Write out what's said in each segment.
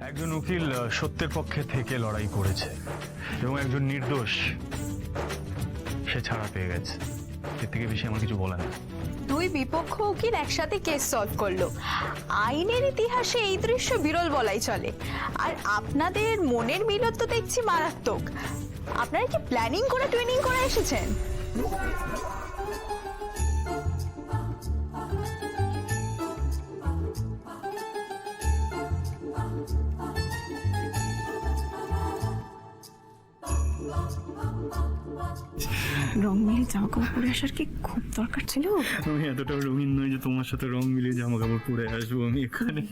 একজন উকিল সত্যের পক্ষে থেকে লড়াই করেছে এবং একজন নির্দোষ সে ছাড়া পেয়ে গেছে। এর থেকে বেশি আমার কিছু বলার নেই। দুই বিপক্ষ উকিল একসাথে কেস সলভ করলো। আইনের ইতিহাসে এই দৃশ্য বিরল বলাই চলে। আর আপনাদের মনের মিলন তো দেখছি মারাত্মক। আপনারা কি প্ল্যানিং করে ট্রেনিং করে এসেছেন? রং মিলিয়ে জামা কাপড় পরে আসার কি খুব দরকার ছিল? আমি এতটা রঙিন নই যে তোমার সাথে রং মিলিয়ে জামা কাপড় পরে আসবো। আমি এখানে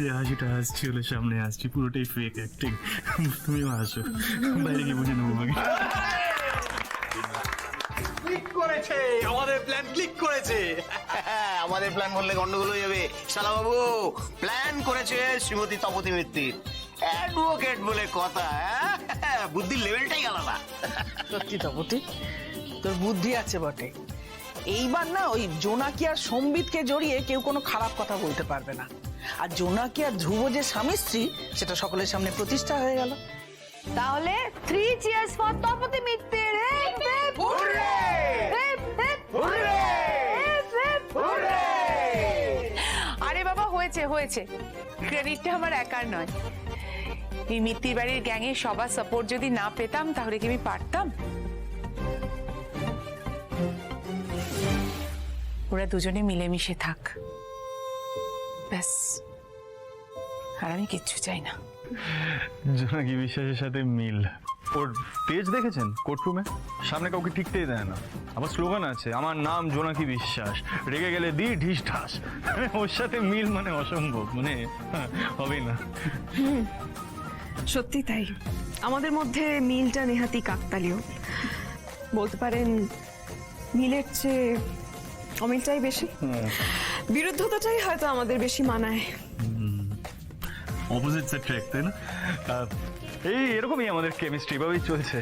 যে হাসিটা আসছি হলে সামনে আসছি, পুরোটাই ফেক অ্যাক্টিং। তুমিও হাসো, বাইরে গিয়ে বুঝে নেবো আগে। ক্লিক করেছে, আমাদের প্ল্যান ক্লিক করেছে। আমাদের প্ল্যান বললে গন্ডগোল হয়ে যাবে। শালা বাবু প্ল্যান করেছে শ্রীমতী তপতী মিত্তির। অ্যাডভোকেট বলে কথা, বুদ্ধির লেভেলটাই আলাদা। সত্যি তপতি, তোর বুদ্ধি আছে বটে। এইবার না ওই জোনাকি আর সম্বিতকে জড়িয়ে কেউ কোনো খারাপ কথা বলতে পারবে না। আর জোনাকি আর ধ্রুব যে স্বামী স্ত্রী সেটা সকলের সামনে প্রতিষ্ঠা হয়ে গেল। তাহলে 3 cheers for তপতী মিত্তির। আরে বাবা, হয়েছে হয়েছে, ক্রেডিটটা আমার একার নয়। এই মিত্তির বাড়ির গ্যাংয়ের সবার সাপোর্ট যদি না পেতাম তাহলে কি আমি পারতাম? ওরা দুজনে মিলেমিশে থাক, ব্যাস। আর আমি কিচ্ছু চাই না। জোনাকি বিশ্বাসের সাথে মিল। ওর তেজ দেখেছেন কোর্টরুমে? সামনে কাউকে টিকতেই দেয় না। আবার স্লোগান আছে, আমার নাম জোনাকি বিশ্বাস, রেগে গেলে দি ঢিস ঢাস। ওর সাথে মিল মানে অসম্ভব, মানে হবেই না। সত্যি তাই, আমাদের মধ্যে মিলটা নেহাতি কাকতালীয়। বলতে পারেন মিলের চেয়ে অমিলটাই বেশি। বিরুদ্ধতাটাই হয়তো আমাদের বেশি মানায়। অপোজিটস অ্যাট্রাক্ট, তাই না? এই এরকমই আমাদের কেমিস্ট্রি, এভাবেই চলছে।